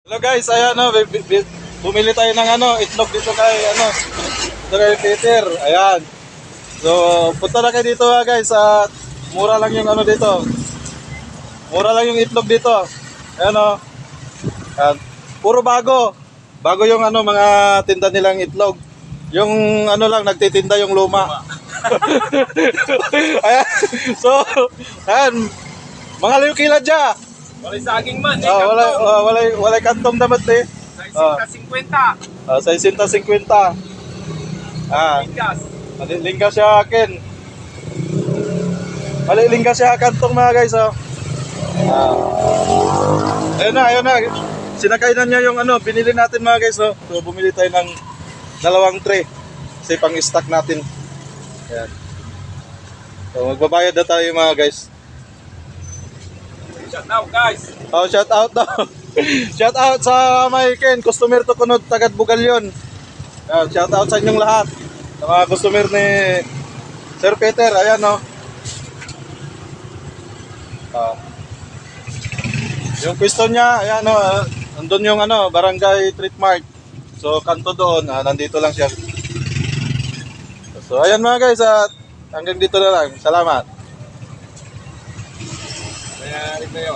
Hello guys, ayan bumili tayo ng itlog dito kay Peter. Ayan. So, punta na kayo dito guys at mura lang yung dito. Mura lang yung itlog dito. Ayan Ayan. Puro bago. Bago yung mga tinda nilang itlog. Yung lang nagtitinda yung luma. Ayan. So, ayan. Mga liw kilad dya. Walay saging man, Walay kantong dapat eh. Sa 50. Sa 150. Bigas. Malilingga siya akin. Malilingga siya kantong mga guys. Ayun na. Sinakainan niya yung binili natin mga guys. So bumili tayo ng 2 tray. Kasi pang stock natin. Ayan. So magbabayad na tayo mga guys. Shout out guys. Shout out daw. Shout out sa may customer to kunod tagad Bugalyon. Shout out sa inyong lahat. Sa mga customer ni Sir Peter, ayan yung pwesto niya, ayan nandun yung Barangay Treat Mart. So kanto doon, nandito lang siya. So ayan mga guys, at hanggang dito na lang. Salamat. Kaya rin kayo